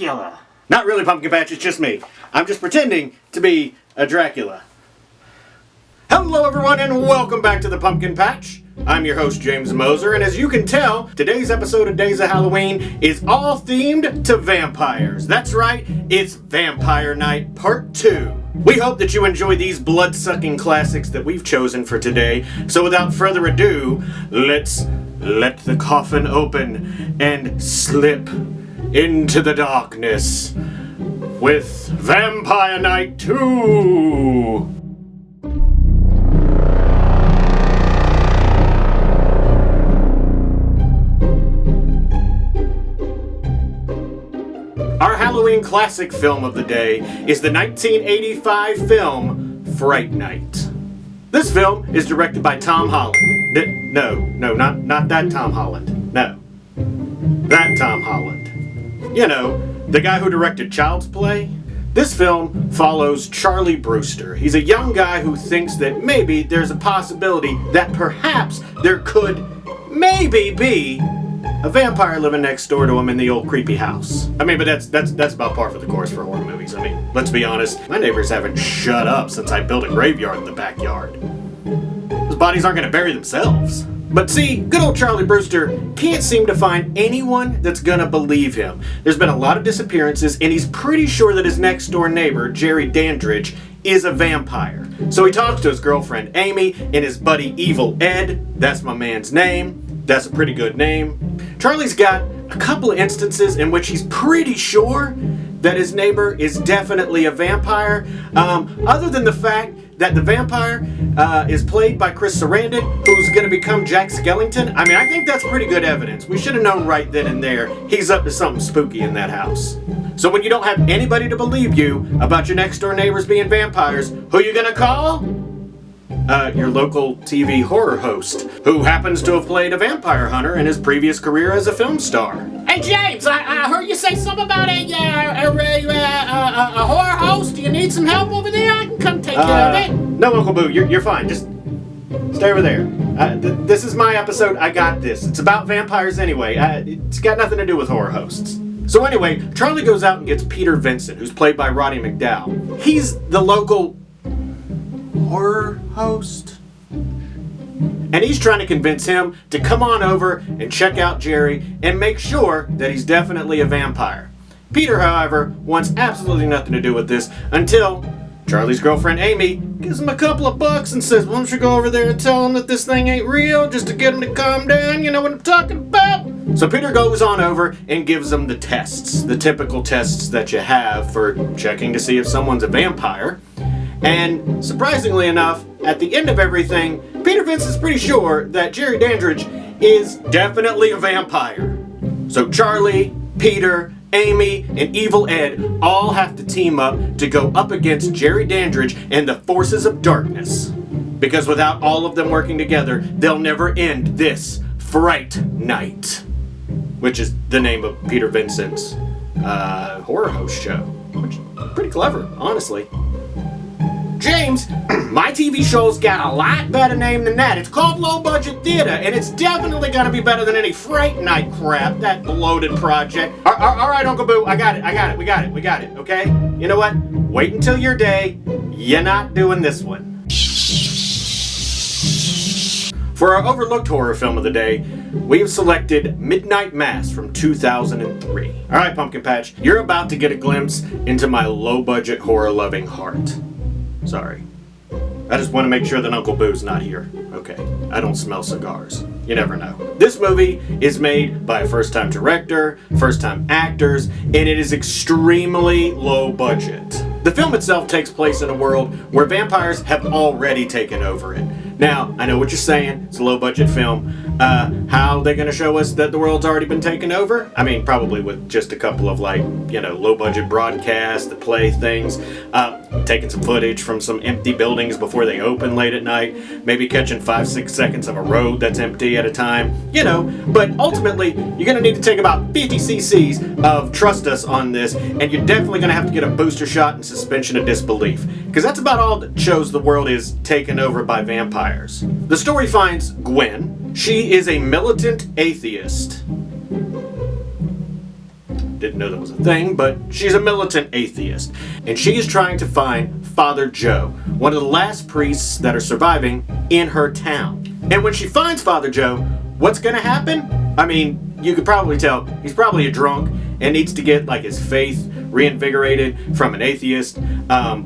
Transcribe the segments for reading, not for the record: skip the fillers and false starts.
Dracula. Not really, Pumpkin Patch, it's just me. I'm just pretending to be a Dracula. Hello everyone and welcome back to the Pumpkin Patch. I'm your host James Moser, and as you can tell, today's episode of Days of Halloween is all themed to vampires. That's right, it's Vampire Night Part 2. We hope that you enjoy these blood-sucking classics that we've chosen for today. So without further ado, let's let the coffin open and slip into the darkness with Vampire Night 2! Our Halloween classic film of the day is the 1985 film Fright Night. This film is directed by Tom Holland. Not that Tom Holland. No. That Tom Holland. You know, the guy who directed Child's Play. This film follows Charlie Brewster. He's a young guy who thinks that maybe there's a possibility that perhaps there could maybe be a vampire living next door to him in the old creepy house. I mean, but that's about par for the course for horror movies. I mean, let's be honest, my neighbors haven't shut up since I built a graveyard in the backyard. Those bodies aren't gonna bury themselves. But see, good old Charlie Brewster can't seem to find anyone that's gonna believe him. There's been a lot of disappearances, and he's pretty sure that his next door neighbor, Jerry Dandridge, is a vampire. So he talks to his girlfriend Amy and his buddy Evil Ed. That's my man's name. That's a pretty good name. Charlie's got a couple of instances in which he's pretty sure that his neighbor is definitely a vampire. Other than the fact that the vampire is played by Chris Sarandon, who's going to become Jack Skellington. I mean, I think that's pretty good evidence. We should have known right then and there he's up to something spooky in that house. So when you don't have anybody to believe you about your next door neighbors being vampires, who you going to call? Your local TV horror host, who happens to have played a vampire hunter in his previous career as a film star. Hey James, I heard you say something about a horror host. Do you need some help over there? I can come take care of it. No, Uncle Boo, you're fine. Just stay over there. This is my episode. I got this. It's about vampires anyway. It's got nothing to do with horror hosts. So anyway, Charlie goes out and gets Peter Vincent, who's played by Roddy McDowall. He's the local horror host, and he's trying to convince him to come on over and check out Jerry and make sure that he's definitely a vampire. Peter, however, wants absolutely nothing to do with this until Charlie's girlfriend Amy gives him a couple of bucks and says, why don't you go over there and tell him that this thing ain't real, just to get him to calm down, you know what I'm talking about? So Peter goes on over and gives him the tests, the typical tests that you have for checking to see if someone's a vampire. And surprisingly enough, at the end of everything, Peter Vincent's pretty sure that Jerry Dandridge is definitely a vampire. So Charlie, Peter, Amy, and Evil Ed all have to team up to go up against Jerry Dandridge and the forces of darkness. Because without all of them working together, they'll never end this Fright Night. Which is the name of Peter Vincent's horror host show. Which is pretty clever, honestly. James, my TV show's got a lot better name than that. It's called Low Budget Theater, and it's definitely gonna be better than any Fright Night crap, that bloated project. All right, Uncle Boo, I got it, we got it, okay? You know what? Wait until your day. You're not doing this one. For our overlooked horror film of the day, we've selected Midnight Mass from 2003. All right, Pumpkin Patch, you're about to get a glimpse into my low-budget horror-loving heart. Sorry. I just want to make sure that Uncle Boo's not here. Okay. I don't smell cigars. You never know. This movie is made by a first-time director, first-time actors, and it is extremely low budget. The film itself takes place in a world where vampires have already taken over it. Now, I know what you're saying. It's a low-budget film. How are they going to show us that the world's already been taken over? I mean, probably with just a couple of, low-budget broadcasts that play things. Taking some footage from some empty buildings before they open late at night. Maybe catching 5-6 seconds of a road that's empty at a time. But ultimately, you're going to need to take about 50 cc's of trust us on this, and you're definitely going to have to get a booster shot and suspension of disbelief. Because that's about all that shows the world is taken over by vampires. The story finds Gwen. She is a militant atheist. didn't know that was a thing, but she's a militant atheist. And she is trying to find Father Joe, one of the last priests that are surviving in her town. And when she finds Father Joe, what's gonna happen? I mean, you could probably tell he's probably a drunk and needs to get like his faith reinvigorated from an atheist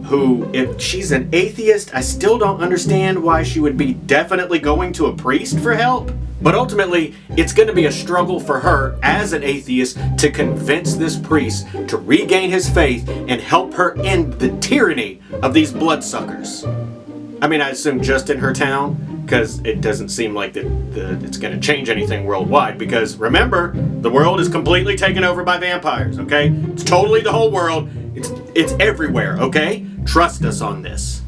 who, if she's an atheist, I still don't understand why she would be definitely going to a priest for help. But ultimately, it's going to be a struggle for her as an atheist to convince this priest to regain his faith and help her end the tyranny of these bloodsuckers. I mean, I assume just in her town, because it doesn't seem like it's going to change anything worldwide, because remember, the world is completely taken over by vampires, okay? It's totally the whole world. It's everywhere, okay? Trust us on this.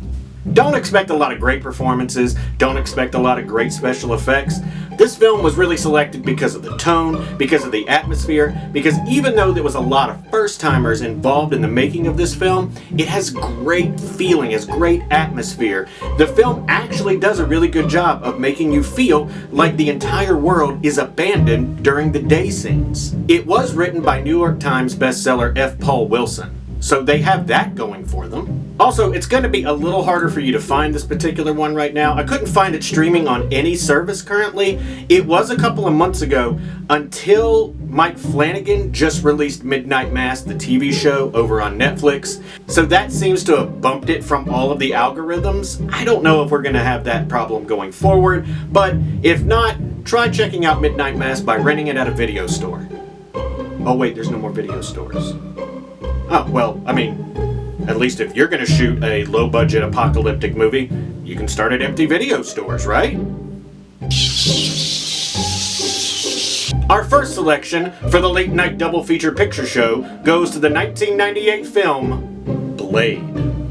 Don't expect a lot of great performances. Don't expect a lot of great special effects. This film was really selected because of the tone, because of the atmosphere, because even though there was a lot of first-timers involved in the making of this film, it has great feeling, has great atmosphere. The film actually does a really good job of making you feel like the entire world is abandoned during the day scenes. It was written by New York Times bestseller F. Paul Wilson, so they have that going for them. Also, it's going to be a little harder for you to find this particular one right now. I couldn't find it streaming on any service currently. It was a couple of months ago until Mike Flanagan just released Midnight Mass, the TV show, over on Netflix. So that seems to have bumped it from all of the algorithms. I don't know if we're going to have that problem going forward, but if not, try checking out Midnight Mass by renting it at a video store. Oh wait, there's no more video stores. Oh, well, I mean, at least if you're going to shoot a low-budget apocalyptic movie, you can start at empty video stores, right? Our first selection for the late night double feature picture show goes to the 1998 film Blade.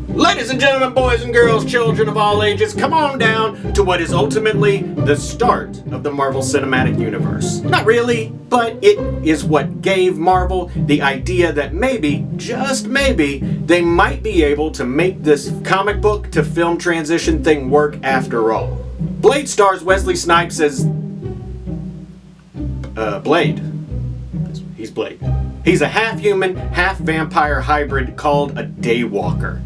Ladies and gentlemen, boys and girls, children of all ages, come on down to what is ultimately the start of the Marvel Cinematic Universe. Not really, but it is what gave Marvel the idea that maybe, just maybe, they might be able to make this comic book to film transition thing work after all. Blade stars Wesley Snipes as Blade. He's Blade. He's a half-human, half-vampire hybrid called a Daywalker.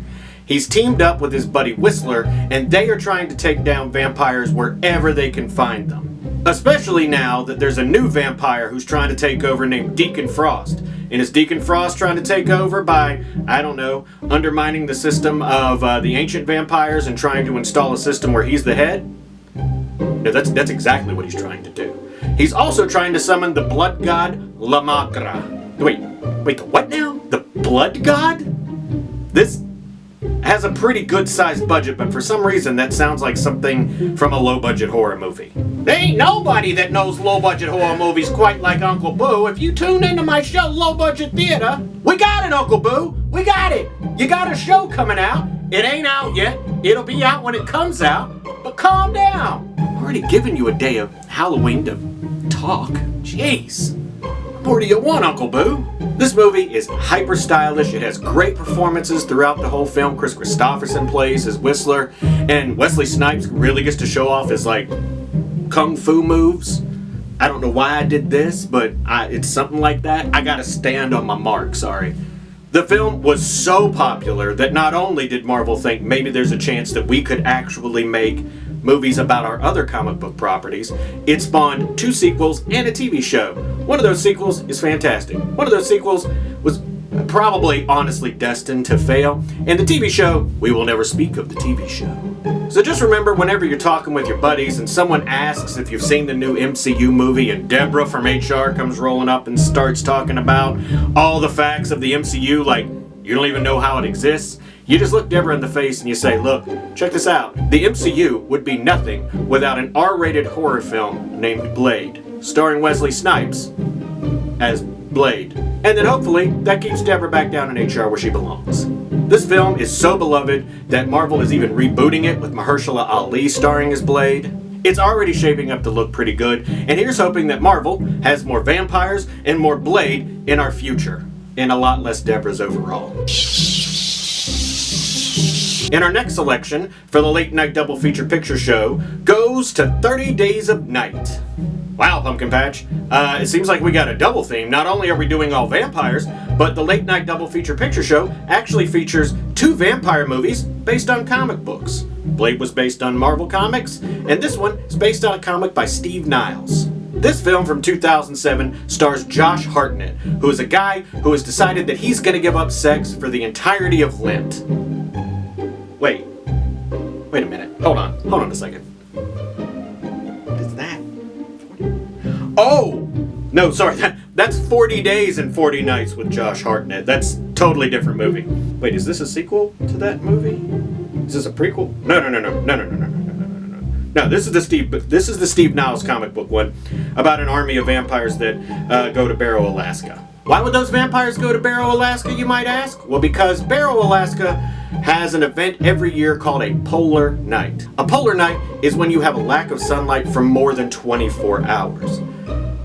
He's teamed up with his buddy Whistler, and they are trying to take down vampires wherever they can find them. Especially now that there's a new vampire who's trying to take over named Deacon Frost. And is Deacon Frost trying to take over by, I don't know, undermining the system of the ancient vampires and trying to install a system where he's the head? No, that's exactly what he's trying to do. He's also trying to summon the blood god La Magra. Wait, the what now? The blood god? This has a pretty good-sized budget, but for some reason that sounds like something from a low-budget horror movie. There ain't nobody that knows low-budget horror movies quite like Uncle Boo. If you tune into my show, Low Budget Theater, we got it, Uncle Boo. We got it. You got a show coming out. It ain't out yet. It'll be out when it comes out. But calm down. I'm already giving you a day of Halloween to talk. Jeez. What do you want, Uncle Boo? This movie is hyper stylish. It has great performances throughout the whole film. Chris Christopherson plays as Whistler, and Wesley Snipes really gets to show off his like kung fu moves. I don't know why I did this, but it's something like that. I gotta stand on my mark, sorry. The film was so popular that not only did Marvel think maybe there's a chance that we could actually make movies about our other comic book properties, it spawned 2 sequels and a TV show. One of those sequels is fantastic. One of those sequels was probably honestly destined to fail, and the TV show, we will never speak of the TV show. So just remember, whenever you're talking with your buddies and someone asks if you've seen the new MCU movie and Deborah from HR comes rolling up and starts talking about all the facts of the MCU like you don't even know how it exists, you just look Deborah in the face and you say, look, check this out. The MCU would be nothing without an R-rated horror film named Blade, starring Wesley Snipes as Blade. And then hopefully that keeps Deborah back down in HR where she belongs. This film is so beloved that Marvel is even rebooting it with Mahershala Ali starring as Blade. It's already shaping up to look pretty good, and here's hoping that Marvel has more vampires and more Blade in our future, and a lot less Deborahs overall. And our next selection for the late night double feature picture show goes to 30 Days of Night. Wow, Pumpkin Patch. It seems like we got a double theme. Not only are we doing all vampires, but the late night double feature picture show actually features 2 vampire movies based on comic books. Blade was based on Marvel Comics, and this one is based on a comic by Steve Niles. This film from 2007 stars Josh Hartnett, who is a guy who has decided that he's going to give up sex for the entirety of Lent. Wait a minute. Hold on a second. What is that? Oh! No, sorry, that's 40 Days and 40 Nights with Josh Hartnett. That's a totally different movie. Wait, is this a sequel to that movie? Is this a prequel? No. No, this is the Steve Niles comic book one about an army of vampires that go to Barrow, Alaska. Why would those vampires go to Barrow, Alaska, you might ask? Well, because Barrow, Alaska has an event every year called a polar night. A polar night is when you have a lack of sunlight for more than 24 hours.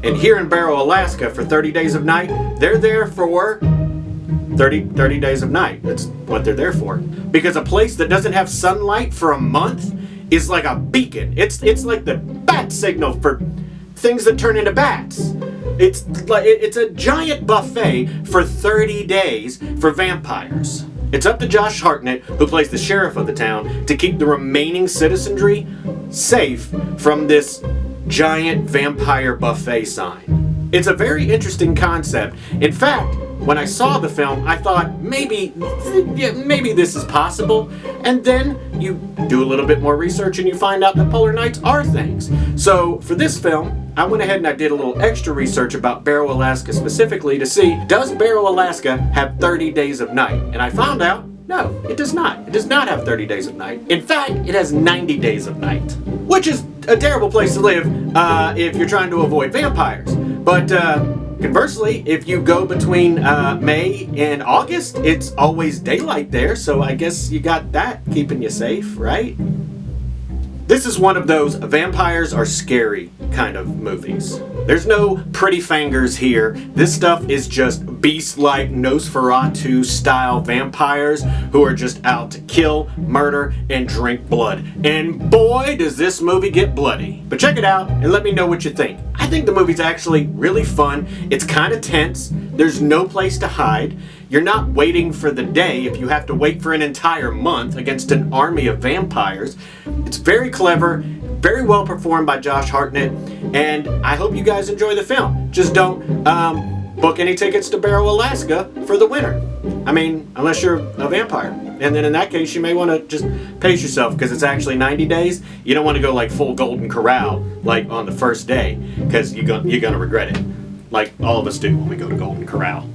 And here in Barrow, Alaska, for 30 days of night, they're there for 30 days of night. That's what they're there for. Because a place that doesn't have sunlight for a month is like a beacon. It's like the bat signal for things that turn into bats. It's a giant buffet for 30 days for vampires. It's up to Josh Hartnett, who plays the sheriff of the town, to keep the remaining citizenry safe from this giant vampire buffet sign. It's a very interesting concept. In fact, when I saw the film, I thought maybe this is possible. And then you do a little bit more research and you find out that polar nights are things. So for this film, I went ahead and I did a little extra research about Barrow, Alaska specifically to see, does Barrow, Alaska have 30 days of night? And I found out, no, it does not. It does not have 30 days of night. In fact, it has 90 days of night, which is a terrible place to live if you're trying to avoid vampires. But conversely, if you go between May and August, it's always daylight there, so I guess you got that keeping you safe, right? This is one of those vampires are scary kind of movies. There's no pretty fingers here. This stuff is just beast-like Nosferatu-style vampires who are just out to kill, murder, and drink blood. And boy, does this movie get bloody. But check it out and let me know what you think. I think the movie's actually really fun. It's kind of tense. There's no place to hide. You're not waiting for the day if you have to wait for an entire month against an army of vampires. It's very clever, very well performed by Josh Hartnett, and I hope you guys enjoy the film. Just don't book any tickets to Barrow, Alaska for the winter. I mean, unless you're a vampire. And then in that case, you may want to just pace yourself because it's actually 90 days. You don't want to go like full Golden Corral like on the first day because you're gonna regret it. Like all of us do when we go to Golden Corral.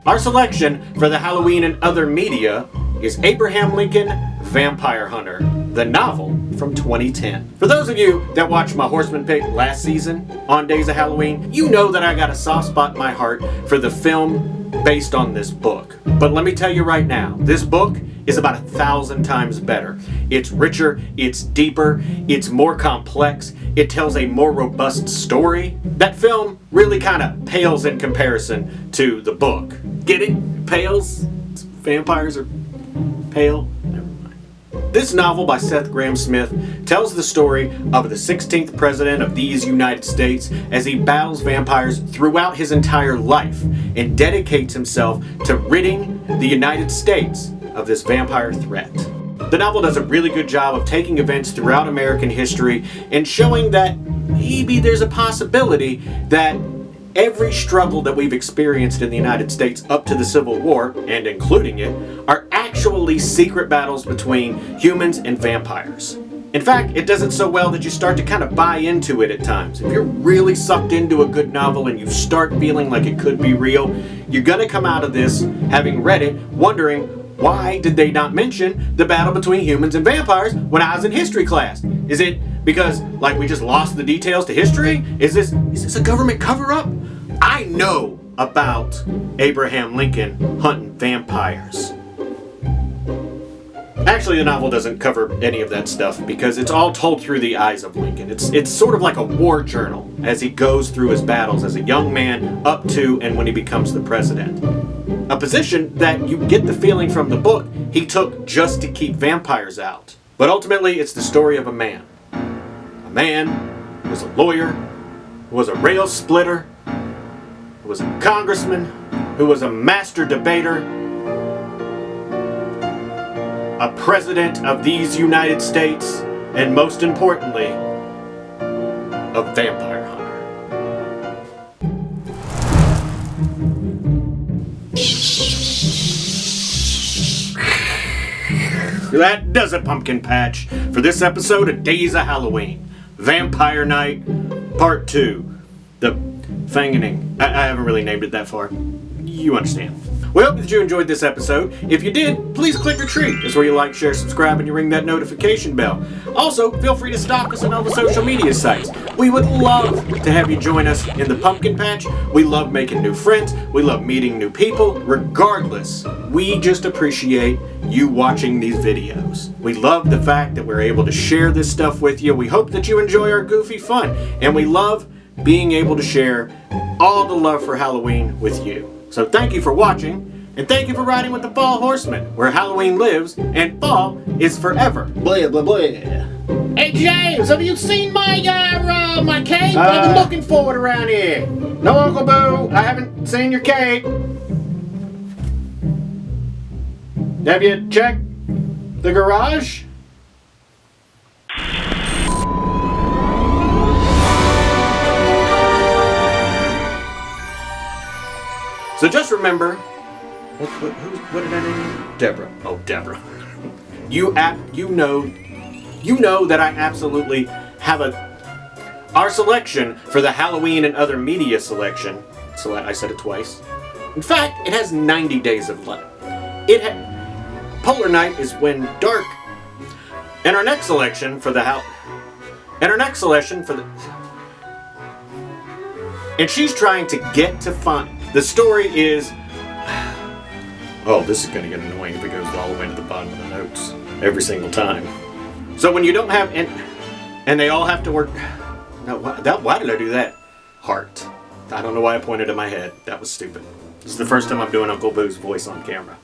Our selection for the Halloween and other media is Abraham Lincoln, Vampire Hunter, the novel from 2010. For those of you that watched my Horseman pick last season on Days of Halloween, you know that I got a soft spot in my heart for the film based on this book. But let me tell you right now, this book is about 1,000 times better. It's richer, it's deeper, it's more complex, it tells a more robust story. That film really kind of pales in comparison to the book. Get it? Pales? Vampires are pale? Never mind. This novel by Seth Grahame-Smith tells the story of the 16th president of these United States as he battles vampires throughout his entire life and dedicates himself to ridding the United States of this vampire threat. The novel does a really good job of taking events throughout American history and showing that maybe there's a possibility that every struggle that we've experienced in the United States up to the Civil War, and including it, are actually secret battles between humans and vampires. In fact, it does it so well that you start to kind of buy into it at times. If you're really sucked into a good novel and you start feeling like it could be real, you're gonna come out of this, having read it, wondering, why did they not mention the battle between humans and vampires when I was in history class? Is it because, like, we just lost the details to history? Is this a government cover-up? I know about Abraham Lincoln hunting vampires. Actually, the novel doesn't cover any of that stuff because it's all told through the eyes of Lincoln. It's sort of like a war journal as he goes through his battles as a young man up to and when he becomes the president. A position that you get the feeling from the book he took just to keep vampires out. But ultimately, it's the story of a man. A man who was a lawyer, who was a rail splitter, who was a congressman, who was a master debater, a president of these United States, and most importantly, a vampire hunter. That does it, Pumpkin Patch, for this episode of Days of Halloween. Vampire Night, Part 2. The Fangening. I haven't really named it that far. You understand. We hope that you enjoyed this episode. If you did, please click retreat. It's where you like, share, subscribe, and you ring that notification bell. Also, feel free to stalk us on all the social media sites. We would love to have you join us in the Pumpkin Patch. We love making new friends. We love meeting new people. Regardless, we just appreciate you watching these videos. We love the fact that we're able to share this stuff with you. We hope that you enjoy our goofy fun. And we love being able to share all the love for Halloween with you. So thank you for watching, and thank you for riding with the Fall Horsemen, where Halloween lives and fall is forever. Blah, blah, blah. Hey James, have you seen my my cape? I've been looking for it around here. No, Uncle Boo, I haven't seen your cape. Have you checked the garage? So just remember, what did I name you? Deborah. Oh, Deborah. You know that I absolutely have our selection for the Halloween and other media selection. So I said it twice. In fact, it has 90 days of light. Polar night is when dark. And our next selection for and she's trying to get to find. The story is... Oh, this is going to get annoying if it goes all the way to the bottom of the notes. Every single time. So when you don't have... And they all have to work... No, why did I do that? Heart. I don't know why I pointed at my head. That was stupid. This is the first time I'm doing Uncle Boo's voice on camera.